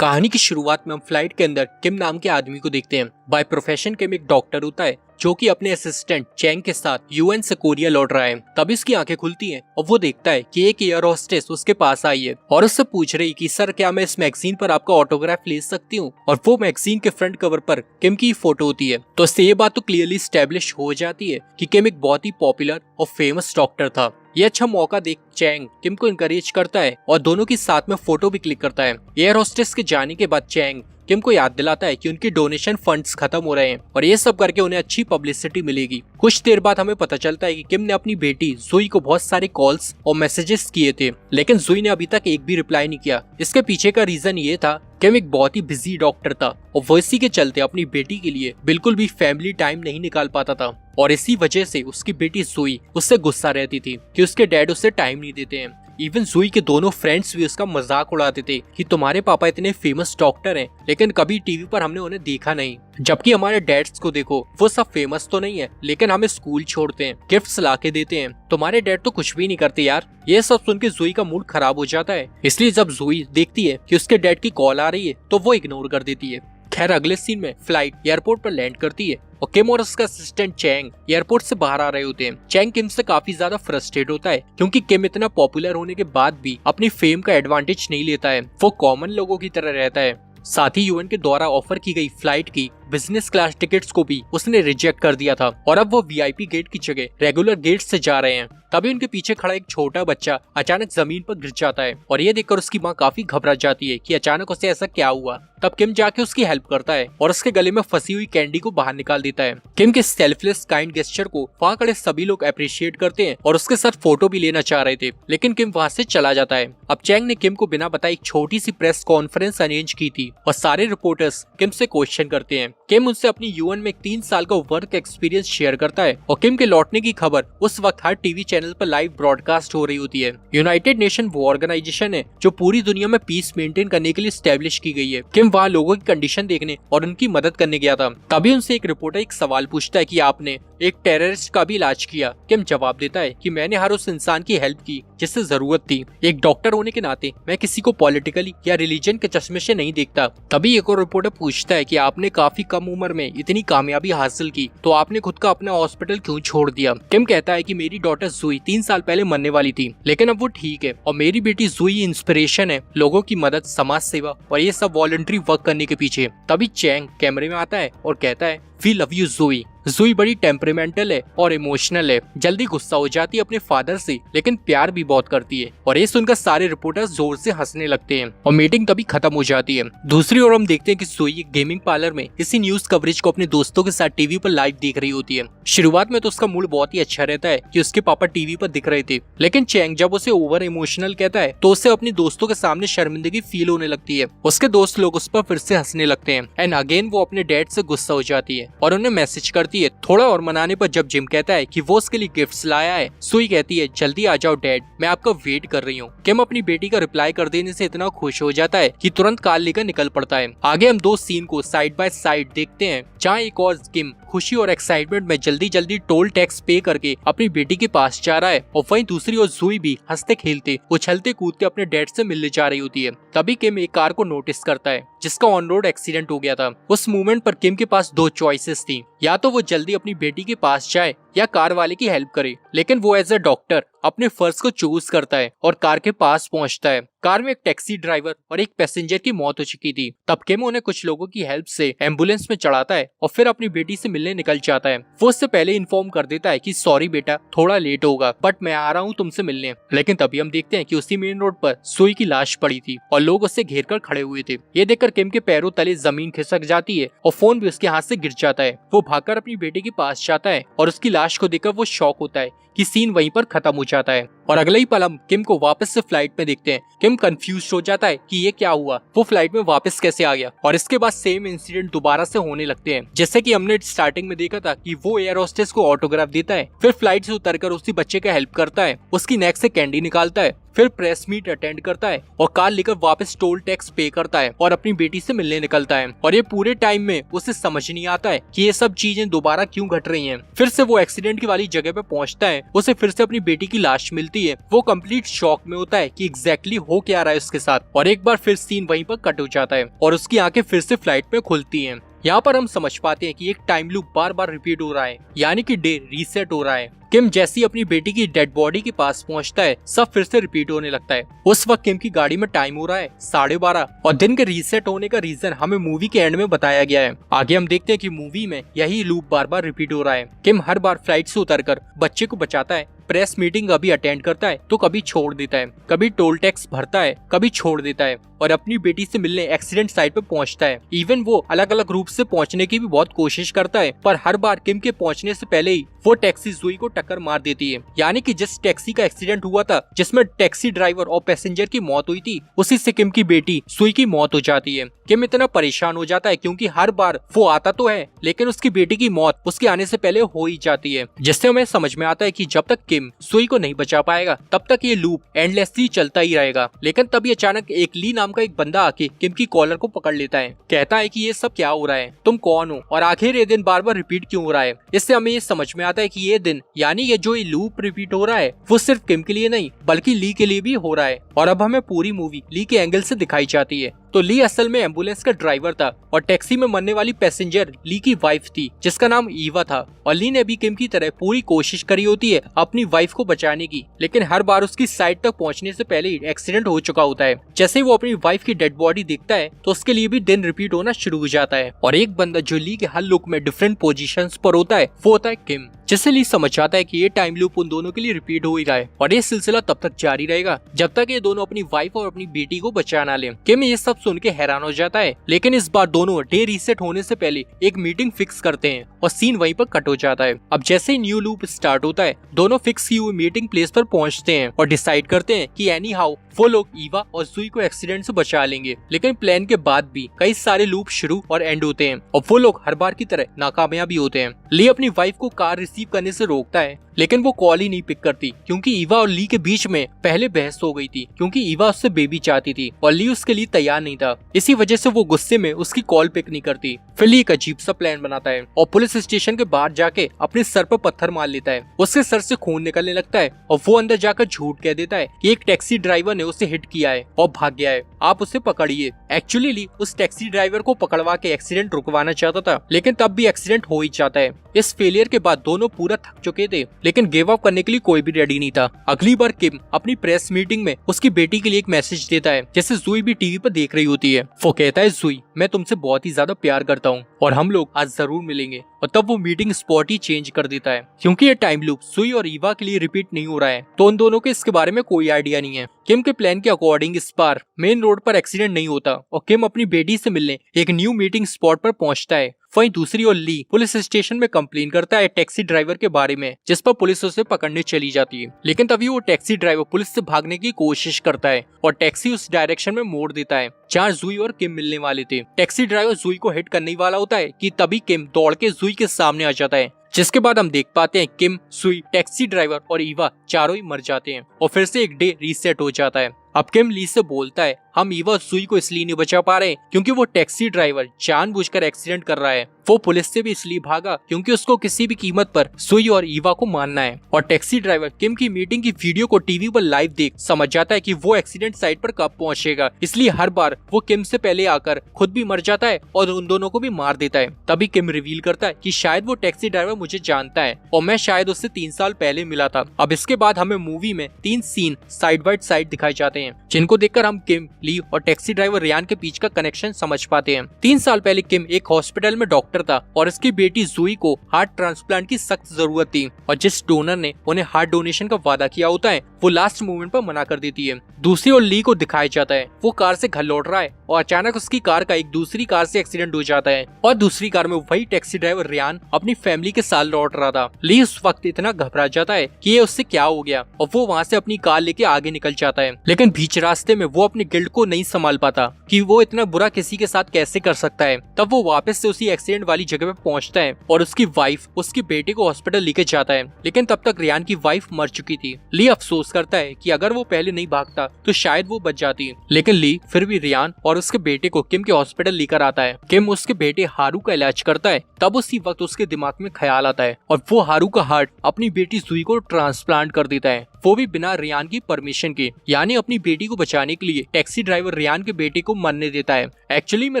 कहानी की शुरुआत में हम फ्लाइट के अंदर किम नाम के आदमी को देखते हैं। बाय प्रोफेशन किम एक डॉक्टर होता है जो कि अपने असिस्टेंट चैंग के साथ यूएन से कोरिया लौट रहा है। तभी उसकी आंखें खुलती हैं और वो देखता है कि एक एयर होस्टेस उसके पास आई है और उससे पूछ रही कि सर क्या मैं इस मैगजीन पर आपका ऑटोग्राफ ले सकती हूँ। और वो मैगजीन के फ्रंट कवर पर किम की फोटो होती है। तो इससे ये बात तो क्लियरली स्टैब्लिश हो जाती है कि किम एक बहुत ही पॉपुलर और फेमस डॉक्टर था। ये अच्छा मौका देख चैंग किम को इनकरेज करता है और दोनों की साथ में फोटो भी क्लिक करता है। एयर होस्टेस के जाने के बाद चैंग किम को याद दिलाता है कि उनकी डोनेशन फंड्स खत्म हो रहे हैं और ये सब करके उन्हें अच्छी पब्लिसिटी मिलेगी। कुछ देर बाद हमें पता चलता है कि किम ने अपनी बेटी जुई को बहुत सारे कॉल्स और मैसेजेस किए थे, लेकिन जुई ने अभी तक एक भी रिप्लाई नहीं किया। इसके पीछे का रीजन ये था किम एक बहुत ही बिजी डॉक्टर था और वो इसी के चलते अपनी बेटी के लिए बिल्कुल भी फैमिली टाइम नहीं निकाल पाता था और इसी वजह से उसकी बेटी जुई उससे गुस्सा रहती थी कि उसके डैड उसे टाइम नहीं देते हैं। इवन जुई के दोनों फ्रेंड्स भी उसका मजाक उड़ाते थे कि तुम्हारे पापा इतने फेमस डॉक्टर हैं लेकिन कभी टीवी पर हमने उन्हें देखा नहीं, जबकि हमारे डैड्स को देखो वो सब फेमस तो नहीं है लेकिन हमें स्कूल छोड़ते हैं, गिफ्ट्स लाके देते हैं, तुम्हारे डैड तो कुछ भी नहीं करते यार। ये सब सुन के जुई का मूड खराब हो जाता है, इसलिए जब जुई देखती है कि उसके डैड की कॉल आ रही है तो वो इग्नोर कर देती है। खैर अगले सीन में फ्लाइट एयरपोर्ट पर लैंड करती है और किम और उसका असिस्टेंट चैंग एयरपोर्ट से बाहर आ रहे होते हैं। चैंग किम से काफी ज्यादा फ्रस्ट्रेट होता है क्योंकि किम इतना पॉपुलर होने के बाद भी अपनी फेम का एडवांटेज नहीं लेता है, वो कॉमन लोगों की तरह रहता है। साथ ही यूएन के द्वारा ऑफर की गई फ्लाइट की बिजनेस क्लास टिकट्स को भी उसने रिजेक्ट कर दिया था और अब वो वीआईपी गेट की जगह रेगुलर गेट से जा रहे हैं। तभी उनके पीछे खड़ा एक छोटा बच्चा अचानक जमीन पर गिर जाता है और ये देखकर उसकी माँ काफी घबरा जाती है कि अचानक उसे ऐसा क्या हुआ। तब किम जाके उसकी हेल्प करता है और उसके गले में फंसी हुई कैंडी को बाहर निकाल देता है। किम के सेल्फलेस काइंड गेस्चर को वहाँ खड़े सभी लोग अप्रिशिएट करते हैं और उसके साथ फोटो भी लेना चाह रहे थे, लेकिन किम वहाँ से चला जाता है। अब चैंग ने किम को बिना बताए एक छोटी सी प्रेस कॉन्फ्रेंस अरेंज की थी और सारे रिपोर्टर्स किम से क्वेश्चन करते हैं। किम उनसे अपनी यूएन में एक 3 साल का वर्क एक्सपीरियंस शेयर करता है और किम के लौटने की खबर उस वक्त हर टीवी चैनल पर लाइव ब्रॉडकास्ट हो रही होती है। यूनाइटेड नेशन वो ऑर्गेनाइजेशन है जो पूरी दुनिया में पीस मेंटेन करने के लिए स्टैब्लिश की गई है। किम वहाँ लोगों की कंडीशन देखने और उनकी मदद करने गया था। तभी उनसे एक रिपोर्टर एक सवाल पूछता है कि आपने एक टेररिस्ट का भी इलाज किया। किम जवाब देता है कि मैंने हर उस इंसान की हेल्प की जिससे जरूरत थी। एक डॉक्टर होने के नाते मैं किसी को पॉलिटिकली या रिलीजन के चश्मे से नहीं देखता। तभी एक और रिपोर्टर पूछता है कि आपने काफी कम उम्र में इतनी कामयाबी हासिल की तो आपने खुद का अपना हॉस्पिटल क्यों छोड़ दिया। किम कहता है कि मेरी डॉटर जुई 3 साल पहले मरने वाली थी लेकिन अब वो ठीक है और मेरी बेटी जुई इंस्पिरेशन है लोगों की मदद, समाज सेवा और ये सब वॉलंटरी वर्क करने के पीछे। तभी चैंग कैमरे में आता है और कहता है वी लव यू जुई। जुई बड़ी टेम्परेमेंटल है और इमोशनल है, जल्दी गुस्सा हो जाती है अपने फादर से लेकिन प्यार भी बहुत करती है और ये सुनकर सारे रिपोर्टर्स जोर से हंसने लगते हैं और मीटिंग तभी खत्म हो जाती है। दूसरी ओर हम देखते हैं कि जुई गेमिंग पार्लर में इसी न्यूज कवरेज को अपने दोस्तों के साथ टीवी पर लाइव देख रही होती है। शुरुआत में तो उसका मूड बहुत ही अच्छा रहता है कि उसके पापा टीवी पर दिख रहे थे, लेकिन चैंग जब उसे ओवर इमोशनल कहता है तो उसे अपने दोस्तों के सामने शर्मिंदगी फील होने लगती है। उसके दोस्त लोग उस पर फिर से हंसने लगते हैं एंड अगेन वो अपने डैड से गुस्सा हो जाती है और उन्हें मैसेज करती है। थोड़ा और मनाने पर जब जिम कहता है कि वो उसके लिए गिफ्ट्स लाया है, सुई कहती है जल्दी आ जाओ डैड, मैं आपका वेट कर रही हूँ। किम अपनी बेटी का रिप्लाई कर देने से इतना खुश हो जाता है कि तुरंत कार लेकर निकल पड़ता है। आगे हम 2 सीन को साइड बाय साइड देखते हैं जहाँ एक और किम खुशी और एक्साइटमेंट में जल्दी जल्दी टोल टैक्स पे करके अपनी बेटी के पास जा रहा है और वहीं दूसरी ओर जुई भी हंसते खेलते उछलते कूदते अपने डैड से मिलने जा रही होती है। तभी किम एक कार को नोटिस करता है जिसका ऑन रोड एक्सीडेंट हो गया था। उस मोमेंट पर किम के पास 2 चॉइसेस थी, या तो वो जल्दी अपनी बेटी के पास जाए या कार वाले की हेल्प करे, लेकिन वो एज अ डॉक्टर अपने फर्ज को चूज करता है और कार के पास पहुंचता है। कार में एक टैक्सी ड्राइवर और एक पैसेंजर की मौत हो चुकी थी। तब किम उन्हें कुछ लोगों की हेल्प से एम्बुलेंस में चढ़ाता है और फिर अपनी बेटी से मिलने निकल जाता है। वो उससे पहले इन्फॉर्म कर देता है कि सॉरी बेटा, थोड़ा लेट होगा बट मैं आ रहा हूँ तुमसे मिलने। लेकिन तभी हम देखते हैं कि उसी मेन रोड पर सुई की लाश पड़ी थी और लोग उससे घेर कर खड़े हुए थे। ये देखकर किम के पैरों तले जमीन खिसक जाती है और फोन भी उसके हाथ से गिर जाता है। वो भागकर अपनी बेटी के पास जाता है और उसकी लाश को देखकर वो शॉक होता है कि सीन वहीं पर खत्म हो जाता है और अगले ही पल हम किम को वापस से फ्लाइट में देखते हैं। किम कंफ्यूज हो जाता है कि ये क्या हुआ, वो फ्लाइट में वापस कैसे आ गया और इसके बाद सेम इंसिडेंट दोबारा से होने लगते हैं जैसे कि हमने स्टार्टिंग में देखा था कि वो एयर होस्टेस को ऑटोग्राफ देता है, फिर फ्लाइट से उतरकर उसी बच्चे का हेल्प करता है, उसकी नेक से कैंडी निकालता है, फिर प्रेस मीट अटेंड करता है और कार लेकर वापस टोल टैक्स पे करता है और अपनी बेटी से मिलने निकलता है। और ये पूरे टाइम में उसे समझ नहीं आता है कि ये सब चीजें दोबारा क्यों घट रही हैं। फिर से वो एक्सीडेंट की वाली जगह पे पहुंचता है उसे फिर से अपनी बेटी की लाश मिलती है। वो कंप्लीट शॉक में होता है कि एग्जैक्टली हो क्या रहा है उसके साथ, और एक बार फिर सीन वहीं पर कट हो जाता है और उसकी आंखें फिर से फ्लाइट में खुलती हैं। यहाँ पर हम समझ पाते हैं कि एक टाइम लूप बार बार रिपीट हो रहा है, यानी कि डे रीसेट हो रहा है। किम जैसी अपनी बेटी की डेड बॉडी के पास पहुंचता है, सब फिर से रिपीट होने लगता है। उस वक्त किम की गाड़ी में टाइम हो रहा है 12:30 और दिन के रीसेट होने का रीजन हमें मूवी के एंड में बताया गया है। आगे हम देखते हैं कि मूवी में यही लूप बार बार रिपीट हो रहा है। किम हर बार फ्लाइट से उतरकर बच्चे को बचाता है, प्रेस मीटिंग कभी अटेंड करता है तो कभी छोड़ देता है, कभी टोल टैक्स भरता है, कभी छोड़ देता है और अपनी बेटी से मिलने एक्सीडेंट साइट पे पहुंचता है। इवन वो अलग अलग रूप से पहुंचने की भी बहुत कोशिश करता है, पर हर बार किम के पहुंचने से पहले ही वो टैक्सी जुई को टक्कर मार देती है। यानी कि जिस टैक्सी का एक्सीडेंट हुआ था जिसमें टैक्सी ड्राइवर और पैसेंजर की मौत हुई थी, उसी से किम की बेटी सुई की मौत हो जाती है। किम इतना परेशान हो जाता है क्योंकि हर बार वो आता तो है लेकिन उसकी बेटी की मौत उसके आने से पहले हो ही जाती है, जिससे हमें समझ में आता है कि जब तक किम सुई को नहीं बचा पाएगा तब तक ये लूप एंडलेसली चलता ही रहेगा। लेकिन तभी अचानक एक ली नाम का एक बंदा आके किम की कॉलर को पकड़ लेता है, कहता है कि ये सब क्या हो रहा है, तुम कौन हो और आखिर ये दिन बार बार रिपीट क्यों हो रहा है। इससे हमें ये समझ में आता है कि ये दिन यानी ये जो लूप रिपीट हो रहा है वो सिर्फ किम के लिए नहीं बल्कि ली के लिए भी हो रहा है। और अब हमें पूरी मूवी ली के एंगल से दिखाई जाती है। तो ली असल में एम्बुलेंस का ड्राइवर था और टैक्सी में मरने वाली पैसेंजर ली की वाइफ थी जिसका नाम ईवा था। और ली ने भी किम की तरह पूरी कोशिश करी होती है अपनी वाइफ को बचाने की, लेकिन हर बार उसकी साइड तक पहुंचने से पहले ही एक्सीडेंट हो चुका होता है। जैसे ही वो अपनी वाइफ की डेड बॉडी देखता है तो उसके लिए भी दिन रिपीट होना शुरू हो जाता है। और एक बंदा जो ली के हर लुक में डिफरेंट पोजीशंस पर होता है वो होता है किम, जिससे ली समझ जाता है कि ये टाइम लूप उन दोनों के लिए रिपीट हो ही रहा है और ये सिलसिला तब तक जारी रहेगा जब तक ये दोनों अपनी वाइफ और अपनी बेटी को बचा ना ले। किम ये सब सुन के हैरान हो जाता है, लेकिन इस बार दोनों डे रीसेट होने से पहले एक मीटिंग फिक्स करते हैं और सीन वहीं पर कट हो जाता है। अब जैसे ही न्यू लूप स्टार्ट होता है दोनों फिक्स की हुई मीटिंग प्लेस पर पहुंचते हैं और डिसाइड करते हैं कि एनी हाउ वो लोग ईवा और सुई को एक्सीडेंट से बचा लेंगे। लेकिन प्लान के बाद भी कई सारे लूप शुरू और एंड होते हैं और वो लोग हर बार की तरह नाकामयाब होते हैं। ली अपनी वाइफ को कार रिसीव करने से रोकता है लेकिन वो कॉल ही नहीं पिक करती क्योंकि ईवा और ली के बीच में पहले बहस हो गई थी क्योंकि ईवा उससे बेबी चाहती थी और ली उसके लिए तैयार नहीं था। इसी वजह से वो गुस्से में उसकी कॉल पिक नहीं करती। फिर ली एक अजीब सा प्लान बनाता है और पुलिस स्टेशन के बाहर जाके अपने सर पर पत्थर मार लेता है। उसके सर से खून निकलने लगता है और वो अंदर जाकर झूठ कह देता है कि एक टैक्सी ड्राइवर ने उसे हिट किया है और भाग गया है, आप उसे पकड़िए। एक्चुअली ली उस टैक्सी ड्राइवर को पकड़वा के एक्सीडेंट रुकवाना चाहता था लेकिन तब भी एक्सीडेंट हो ही जाता है। इस फेलियर के बाद दोनों पूरा थक चुके थे लेकिन गिव अप करने के लिए कोई भी रेडी नहीं था। अगली बार किम अपनी प्रेस मीटिंग में उसकी बेटी के लिए एक मैसेज देता है जैसे जुई भी टीवी पर देख रही होती है। वो कहता है जुई मैं तुमसे बहुत ही ज्यादा प्यार करता हूँ और हम लोग आज जरूर मिलेंगे। और तब वो मीटिंग स्पॉट ही चेंज कर देता है क्योंकि ये टाइम लूप सुई और ईवा के लिए रिपीट नहीं हो रहा है तो उन दोनों के इसके बारे में कोई आइडिया नहीं है। किम के प्लान के अकॉर्डिंग इस बार मेन रोड पर एक्सीडेंट नहीं होता और किम अपनी बेटी से मिलने एक न्यू मीटिंग स्पॉट पर पहुंचता है। वहीं दूसरी ओर ली पुलिस स्टेशन में कंप्लेन करता है टैक्सी ड्राइवर के बारे में जिस पर पुलिस उसे पकड़ने चली जाती है। लेकिन तभी वो टैक्सी ड्राइवर पुलिस से भागने की कोशिश करता है और टैक्सी उस डायरेक्शन में मोड़ देता है जहाँ जुई और किम मिलने वाले थे। टैक्सी ड्राइवर जुई को हिट करने वाला होता है कि तभी किम दौड़ के जुई के सामने आ जाता है, जिसके बाद हम देख पाते हैं किम, सुई, टैक्सी ड्राइवर और ईवा चारों ही मर जाते हैं और फिर से एक डे रीसेट हो जाता है। अब किम ली से बोलता है हम ईवा और सुई को इसलिए नहीं बचा पा रहे क्योंकि वो टैक्सी ड्राइवर जानबूझकर एक्सीडेंट कर रहा है। वो पुलिस से भी इसलिए भागा क्योंकि उसको किसी भी कीमत पर सुई और ईवा को मारना है। और टैक्सी ड्राइवर किम की मीटिंग की वीडियो को टीवी पर लाइव देख समझ जाता है कि वो एक्सीडेंट साइट पर कब पहुंचेगा, इसलिए हर बार वो किम से पहले आकर खुद भी मर जाता है और उन दोनों को भी मार देता है। तभी किम रिवील करता है कि शायद वो टैक्सी ड्राइवर मुझे जानता है और मैं शायद उससे 3 साल पहले मिला था। अब इसके बाद हमें मूवी में 3 सीन साइड बाय साइड दिखाई जाते हैं जिनको देखकर हम किम, ली और टैक्सी ड्राइवर रियान के बीच का कनेक्शन समझ पाते हैं। 3 साल पहले किम एक हॉस्पिटल में डॉक्टर था और इसकी बेटी जुई को हार्ट ट्रांसप्लांट की सख्त जरूरत थी और जिस डोनर ने उन्हें हार्ट डोनेशन का वादा किया होता है वो लास्ट मोमेंट पर मना कर देती है। दूसरी ओर ली को दिखाया जाता है वो कार से घर लौट रहा है और अचानक उसकी कार का एक दूसरी कार से एक्सीडेंट हो जाता है और दूसरी कार में वही टैक्सी ड्राइवर रियान अपनी फैमिली के साथ लौट रहा था। ली उस वक्त इतना घबरा जाता है कि ये उससे क्या हो गया और वो वहाँ से अपनी कार लेके आगे निकल जाता है। लेकिन बीच रास्ते में वो अपने गिल्ड को नहीं संभाल पाता कि वो इतना बुरा किसी के साथ कैसे कर सकता है। तब वो वापस से उसी एक्सीडेंट वाली जगह पे पहुंचता है और उसकी वाइफ उसकी बेटे को हॉस्पिटल लेके जाता है, लेकिन तब तक रियान की वाइफ मर चुकी थी। ली अफसोस करता है कि अगर वो पहले नहीं भागता तो शायद वो बच जाती, लेकिन ली फिर भी रियान और उसके बेटे को किम के हॉस्पिटल लेकर आता है। किम उसके बेटे हारू का इलाज करता है। तब उसी वक्त उसके दिमाग में ख्याल आता है और वो हारू का हार्ट अपनी बेटी जुई को ट्रांसप्लांट कर देता है, वो भी बिना रियान की परमिशन के। यानी अपनी बेटी को बचाने के लिए टैक्सी ड्राइवर रियान के बेटे को मरने देता है। एक्चुअली में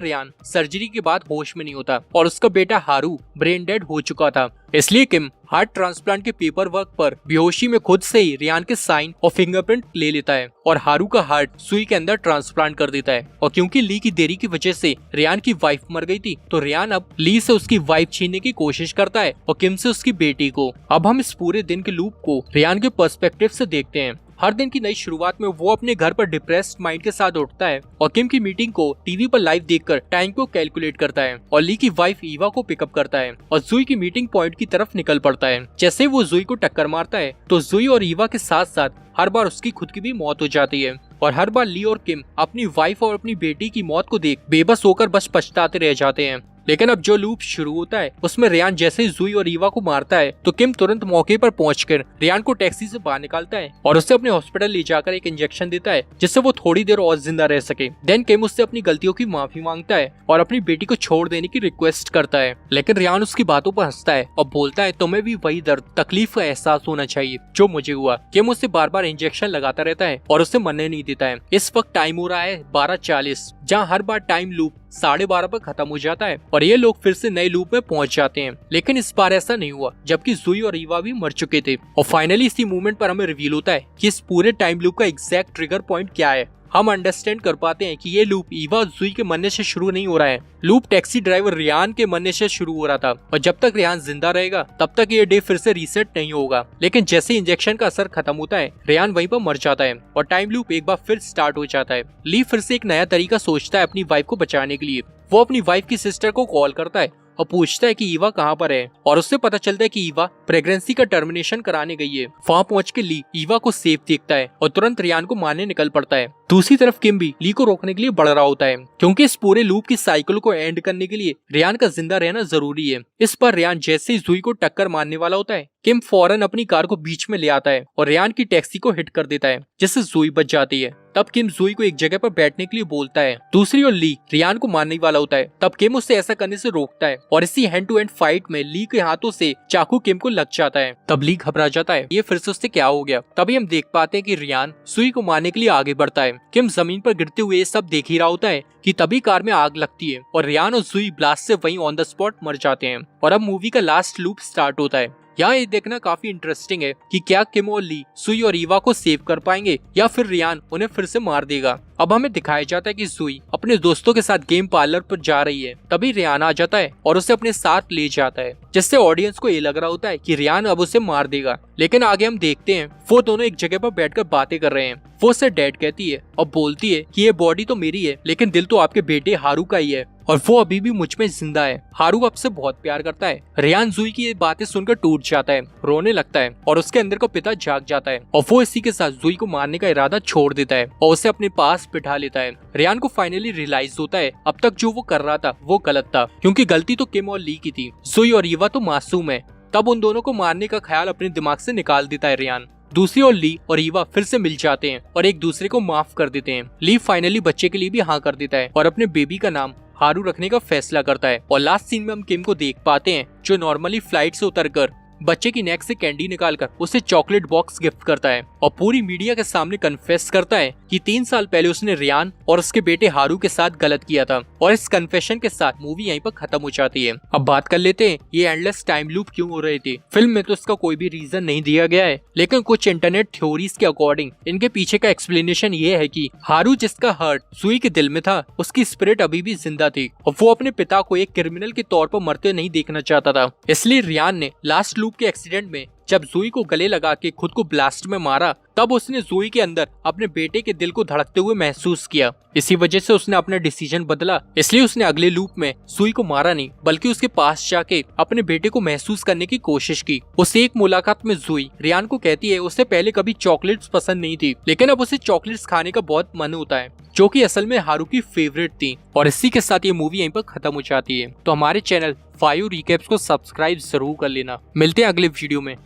रियान सर्जरी के बाद होश में नहीं होता और उसका बेटा हारू ब्रेन डेड हो चुका था, इसलिए किम हार्ट ट्रांसप्लांट के पेपर वर्क पर बेहोशी में खुद से ही रियान के साइन और फिंगरप्रिंट ले लेता है और हारू का हार्ट सुई के अंदर ट्रांसप्लांट कर देता है। और क्योंकि ली की देरी की वजह से रियान की वाइफ मर गई थी, तो रियान अब ली से उसकी वाइफ छीनने की कोशिश करता है और किम से उसकी बेटी को। अब हम इस पूरे दिन के लूप को रियान के पर्सपेक्टिव से देखते हैं। हर दिन की नई शुरुआत में वो अपने घर पर डिप्रेस्ड माइंड के साथ उठता है और किम की मीटिंग को टीवी पर लाइव देखकर टाइम को कैलकुलेट करता है और ली की वाइफ ईवा को पिकअप करता है और जुई की मीटिंग पॉइंट की तरफ निकल पड़ता है। जैसे वो जुई को टक्कर मारता है तो जुई और ईवा के साथ साथ हर बार उसकी खुद की भी मौत हो जाती है और हर बार ली और किम अपनी वाइफ और अपनी बेटी की मौत को देख बेबस होकर बस पछताते रह जाते हैं। लेकिन अब जो लूप शुरू होता है उसमें रियान जैसे ही जुई और ईवा को मारता है तो किम तुरंत मौके पर पहुंचकर रियान को टैक्सी से बाहर निकालता है और उसे अपने हॉस्पिटल ले जाकर एक इंजेक्शन देता है जिससे वो थोड़ी देर और जिंदा रह सके। देन किम उससे अपनी गलतियों की माफी मांगता है और अपनी बेटी को छोड़ देने की रिक्वेस्ट करता है, लेकिन रियान उसकी बातों पर हंसता है और बोलता है तुम्हें भी वही दर्द तकलीफ का एहसास होना चाहिए जो मुझे हुआ। किम उससे बार बार इंजेक्शन लगाता रहता है और उसे मरने नहीं देता है। इस वक्त टाइम हो रहा है 12:40, जहाँ हर बार टाइम लूप 12:30 पर खत्म हो जाता है और ये लोग फिर से नए लूप में पहुंच जाते हैं। लेकिन इस बार ऐसा नहीं हुआ, जबकि जुई और ईवा भी मर चुके थे। और फाइनली इसी मूवमेंट पर हमें रिवील होता है कि इस पूरे टाइम लूप का एग्जैक्ट ट्रिगर पॉइंट क्या है। हम अंडरस्टैंड कर पाते हैं कि ये लूप ईवा और जुई के मरने से शुरू नहीं हो रहा है, लूप टैक्सी ड्राइवर रियान के मरने से शुरू हो रहा था और जब तक रियान जिंदा रहेगा तब तक ये डे फिर से रीसेट नहीं होगा। लेकिन जैसे इंजेक्शन का असर खत्म होता है रियान वहीं पर मर जाता है और टाइम लूप एक बार फिर स्टार्ट हो जाता है। ली फिर से एक नया तरीका सोचता है अपनी वाइफ को बचाने के लिए। वो अपनी वाइफ की सिस्टर को कॉल करता है और पूछता है कि ईवा कहाँ पर है और उससे पता चलता है कि ईवा प्रेगनेंसी का टर्मिनेशन कराने गई है। वहाँ पहुँच के ली ईवा को सेफ देखता है और तुरंत रियान को मारने निकल पड़ता है। दूसरी तरफ किम भी ली को रोकने के लिए बढ़ रहा होता है क्योंकि इस पूरे लूप की साइकिल को एंड करने के लिए रियान का जिंदा रहना जरूरी है। इस पर रियान जैसे ही जुई को टक्कर मारने वाला होता है किम फौरन अपनी कार को बीच में ले आता है और रियान की टैक्सी को हिट कर देता है जिससे जुई बच जाती है। तब किम जुई को एक जगह पर बैठने के लिए बोलता है। दूसरी ओर ली रियान को मारने वाला होता है, तब किम उसे ऐसा करने से रोकता है और इसी हैंड टू हैंड फाइट में ली के हाथों से चाकू किम को लग जाता है। तब ली घबरा जाता है ये फिर से उससे क्या हो गया। तभी हम देख पाते हैं कि रियान जुई को मारने के लिए आगे बढ़ता है। किम जमीन पर गिरते हुए ये सब देख ही रहा होता है कि तभी कार में आग लगती है और रियान और जुई ब्लास्ट से वहीं ऑन द स्पॉट मर जाते हैं और अब मूवी का लास्ट लूप स्टार्ट होता है। यहाँ ये देखना काफी इंटरेस्टिंग है कि क्या किम और ली सुई और ईवा को सेव कर पाएंगे या फिर रियान उन्हें फिर से मार देगा। अब हमें दिखाया जाता है कि सुई अपने दोस्तों के साथ गेम पार्लर पर जा रही है, तभी रियान आ जाता है और उसे अपने साथ ले जाता है जिससे ऑडियंस को ये लग रहा होता है कि रियान अब उसे मार देगा। लेकिन आगे हम देखते हैं वो दोनों एक जगह पर बैठकर बातें कर रहे हैं। वो उसे डैड कहती है और बोलती है कि ये बॉडी तो मेरी है लेकिन दिल तो आपके बेटे हारू का ही है और वो अभी भी मुझ में जिंदा है। हारू आपसे बहुत प्यार करता है। रियान जुई की ये बातें सुनकर टूट जाता है, रोने लगता है और उसके अंदर का पिता जाग जाता है और वो इसी के साथ जुई को मारने का इरादा छोड़ देता है और उसे अपने पास बिठा लेता है। रियान को फाइनली रियलाइज होता है अब तक जो वो कर रहा था वो गलत था क्योंकि गलती तो किम और ली की थी, जुई और ईवा तो मासूम है। तब उन दोनों को मारने का ख्याल अपने दिमाग से निकाल देता है रियान। दूसरी ओर ली और ईवा फिर से मिल जाते हैं और एक दूसरे को माफ कर देते हैं। ली फाइनली बच्चे के लिए भी हाँ कर देता है और अपने बेबी का नाम हारू रखने का फैसला करता है। और लास्ट सीन में हम किम को देख पाते हैं जो नॉर्मली फ्लाइट से उतरकर बच्चे की नेक से कैंडी निकालकर उसे चॉकलेट बॉक्स गिफ्ट करता है और पूरी मीडिया के सामने कन्फेस करता है कि 3 साल पहले उसने रियान और उसके बेटे हारू के साथ गलत किया था। और इस कन्फेशन के साथ मूवी यहीं पर खत्म हो जाती है। अब बात कर लेते हैं ये एंडलेस टाइम लूप क्यों हो रहे थे। फिल्म में तो इसका कोई भी रीजन नहीं दिया गया है, लेकिन कुछ इंटरनेट थ्योरीज के अकॉर्डिंग इनके पीछे का एक्सप्लेनेशन ये है कि हारू जिसका हार्ट सुई के दिल में था उसकी स्पिरिट अभी भी जिंदा थी और वो अपने पिता को एक क्रिमिनल के तौर पर मरते नहीं देखना चाहता था। इसलिए रियान ने लास्ट लूप के एक्सीडेंट में जब जोई को गले लगा के खुद को ब्लास्ट में मारा, तब उसने जोई के अंदर अपने बेटे के दिल को धड़कते हुए महसूस किया। इसी वजह से उसने अपना डिसीजन बदला, इसलिए उसने अगले लूप में जोई को मारा नहीं, बल्कि उसके पास जाके अपने बेटे को महसूस करने की कोशिश की। उससे एक मुलाकात में जोई रियान को कहती है उसे पहले कभी चॉकलेट्स पसंद नहीं थी, लेकिन अब उसे चॉकलेट्स खाने का बहुत मन होता है, जो कि असल में हारू की फेवरेट थी। और इसी के साथ ये मूवी यहीं पर खत्म हो जाती है। तो हमारे चैनल 5 रिकैप्स को सब्सक्राइब जरूर कर लेना। मिलते हैं अगले वीडियो में।